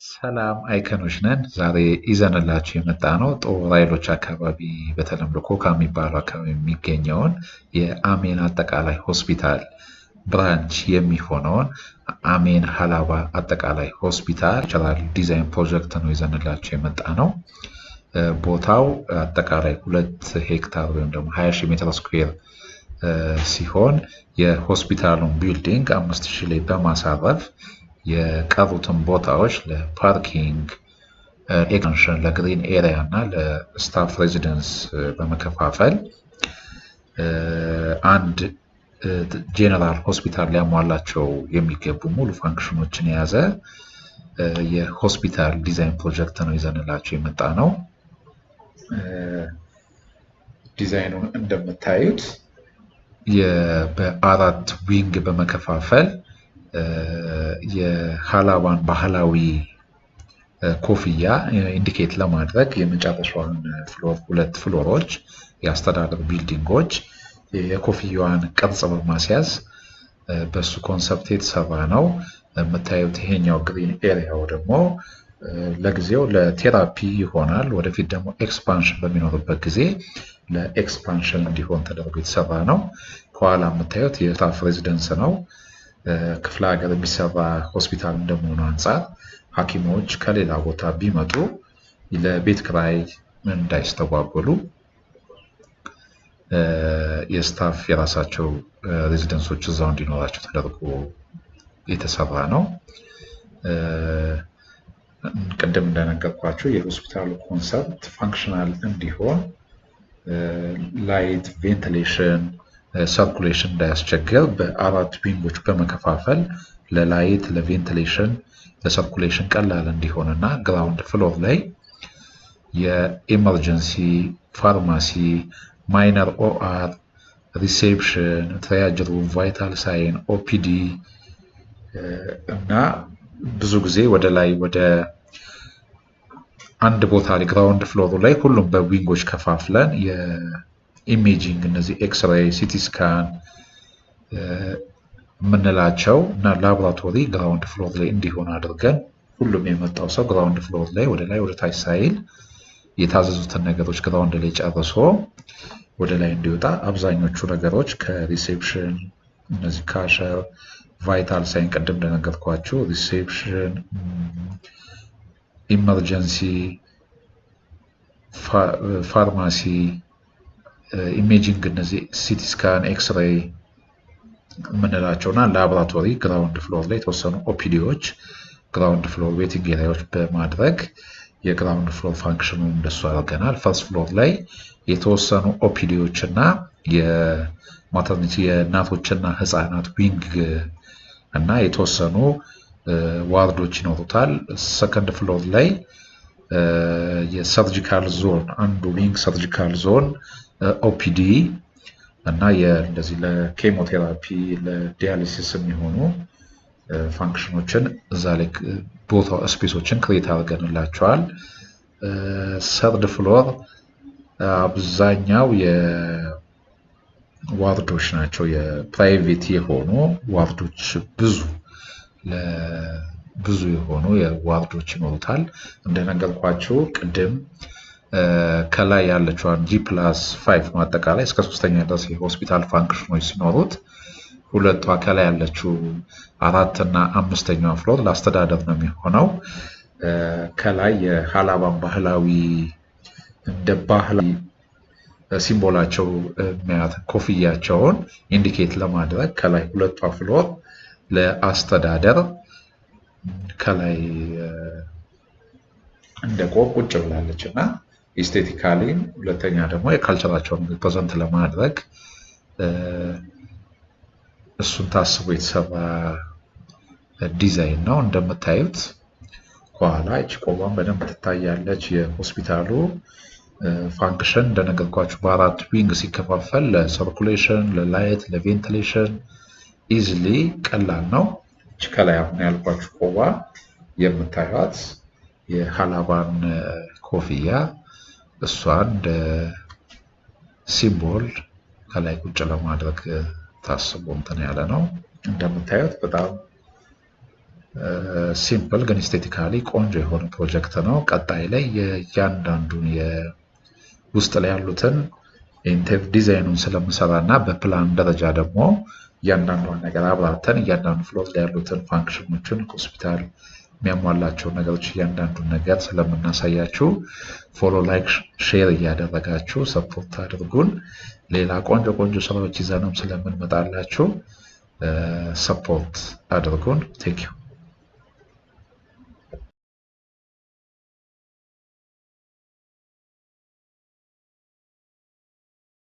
ሰላም አይከኖች ነን። ዛሬ ይዘንላችሁ የመጣነው ጦር ኃይሎች አካባቢ በተለምዶ ኮካ የሚባለው አካባቢ የሚገኘውን የአሜን አጠቃላይ ሆስፒታል ብራንች የሚሆነውን አሜን ሀላባ አጠቃላይ ሆስፒታል ስትራክቸራል ዲዛይን ፕሮጀክት ነው ይዘንላችሁ የመጣነው። ቦታው አጠቃላይ 2 ሄክታር ወይም ደግሞ 20,000 ሜትር ስኩዌር ሲሆን የሆስፒታሉን ቢልዲንግ 5,000 ላይ በማሳረፍ የቀሩትን ቦታዎች ለፓርኪንግ ኤክስቴንሽን ለግሪን ኤሪያ እና ለስታፍ ሬዚደንስ በመከፋፈል አንድ ጄነራል ሆስፒታል ሊያሟላቸው የሚገቡ ሙሉ ፋንክሽኖችን የያዘ የሆስፒታል ዲዛይን ፕሮጀክት ነው ይዘንላችሁ የመጣ ነው። ዲዛይኑን እንደምታዩት በአራት ዊንግ በመከፋፈል የሀላባን ባህላዊ ኮፍያ ኢንዲኬት ለማድረግ የመጨረሻውን ፍሎር 2 ፍሎሮች የአስተዳደር ቢልዲንጎች የኮፍያዋን ቅርጽ በማስያዝ በሱ ኮንሰፕት የተሰራ ነው። የምታዩት ይሄኛው ግሪን ኤሪያው ደግሞ ለጊዜው ለቴራፒ ይሆናል። ወደፊት ደግሞ ኤክስፓንሽን በሚኖርበት ጊዜ ለኤክስፓንሽን እንዲሆን ተደርጎ የተሰራ ነው። ከኋላ የምታዩት የስታፍ ሬዚደንስ ነው። ክፍለ ሀገር የሚሰራ ሆስፒታል እንደመሆኑ አንፃር ሐኪሞች ከሌላ ቦታ ቢመጡ ለቤት ክራይ እንዳይስተጓጎሉ የስታፍ የራሳቸው ሬዚደንሶች እዛው እንዲኖራቸው ተደርጎ የተሰራ ነው። ቅድም እንደነገርኳቸው የሆስፒታሉ ኮንሰፕት ፋንክሽናል እንዲሆን ላይት፣ ቬንቲሌሽን፣ ሰርኩሌሽን እንዳያስቸግር በአራት ዊንጎች በመከፋፈል ለላይት፣ ለቬንቲሌሽን፣ ለሰርኩሌሽን ቀላል እንዲሆንና ግራውንድ ፍሎር ላይ የኢመርጀንሲ ፋርማሲ፣ ማይነር ኦአር፣ ሪሴፕሽን፣ ትራያጅ ሩም፣ ቫይታል ሳይን፣ ኦፒዲ እና ብዙ ጊዜ ወደ ላይ ወደ አንድ ቦታ ላይ ግራውንድ ፍሎሩ ላይ ሁሉም በዊንጎች ከፋፍለን የኢሜጂንግ እነዚህ ኤክስሬይ፣ ሲቲ ስካን የምንላቸው እና ላቦራቶሪ ግራውንድ ፍሎር ላይ እንዲሆን አድርገን ሁሉም የመጣው ሰው ግራውንድ ፍሎር ላይ ወደ ታች ሳይል የታዘዙትን ነገሮች ግራውንድ ላይ ጨርሶ ወደ ላይ እንዲወጣ አብዛኞቹ ነገሮች ከሪሴፕሽን እነዚህ ካሸር፣ ቫይታል ሳይን ቅድም እንደነገርኳችሁ ሪሴፕሽን፣ ኢመርጀንሲ፣ ፋርማሲ፣ ኢሜጂንግ እነዚህ ሲቲ ስካን፣ ኤክስሬይ የምንላቸውና ላቦራቶሪ ግራውንድ ፍሎር ላይ የተወሰኑ ኦፒዲዎች ግራውንድ ፍሎር ዌቲንግ ኤሪያዎች በማድረግ የግራውንድ ፍሎር ፋንክሽኑ እንደሱ አድርገናል። ፈርስት ፍሎር ላይ የተወሰኑ ኦፒዲዎች እና የማተርኒቲ የእናቶችና ህፃናት ዊንግ እና የተወሰኑ ዋርዶች ይኖሩታል። ሰከንድ ፍሎር ላይ የሰርጂካል ዞን አንዱ ዊንግ ሰርጂካል ዞን ኦፒዲ እና እንደዚህ ለኬሞቴራፒ ለዲያሊሲስ የሚሆኑ ፋንክሽኖችን እዛ ላይ ቦታው ስፔሶችን ክሬት አድርገንላቸዋል። ሰርድ ፍሎር አብዛኛው የዋርዶች ናቸው። የፕራይቬት የሆኑ ዋርዶች ብዙ የሆኑ የዋርዶች ይኖሩታል። እንደነገርኳችሁ ቅድም ከላይ ያለችዋን G+5 ማጠቃላይ እስከ 3ኛ ድረስ የሆስፒታል ፋንክሽኖች ሲኖሩት ሁለቱ ከላይ ያለችው 4 እና 5ኛው ፍሎር ለአስተዳደር ነው የሚሆነው። ከላይ የሀላባን ባህላዊ እንደ ባህላዊ ሲምቦላቸው ኮፍያቸውን ኢንዲኬት ለማድረግ ከላይ ሁለቷ ፍሎር ለአስተዳደር ከላይ እንደ ቆብ ቁጭ ብላለች እና ኤስቴቲካሊ ሁለተኛ ደግሞ የካልቸራቸውን ሪፕሬዘንት ለማድረግ እሱን ታስቦ የተሰራ ዲዛይን ነው። እንደምታዩት ከኋላ እቺ ቆቧን በደንብ ትታያለች። የሆስፒታሉ ፋንክሽን እንደነገርኳችሁ በአራት ዊንግ ሲከፋፈል ለሰርኩሌሽን፣ ለላይት፣ ለቬንቲሌሽን ኢዝሊ ቀላል ነው። እቺ ከላይ አሁን ያልኳችሁ ቆቧ የምታዩት የሀላባን ኮፍያ እሷን እንደ ሲምቦል ከላይ ቁጭ ለማድረግ ታስቦ እንትን ያለ ነው። እንደምታዩት በጣም ሲምፕል ግን ኤስቴቲካሊ ቆንጆ የሆነ ፕሮጀክት ነው። ቀጣይ ላይ የእያንዳንዱን ውስጥ ላይ ያሉትን ዲዛይኑን ስለምሰራና በፕላን ደረጃ ደግሞ እያንዳንዱን ነገር አብራርተን እያንዳንዱ ፍሎር ላይ ያሉትን ፋንክሽኖችን ሆስፒታል የሚያሟላቸው ነገሮች እያንዳንዱን ነገር ስለምናሳያችሁ ፎሎ፣ ላይክ፣ ሼር እያደረጋችሁ ሰፖርት አድርጉን። ሌላ ቆንጆ ቆንጆ ስራዎች ይዘንም ስለምንመጣላችሁ ሰፖርት አድርጉን። ቴንክ ዩ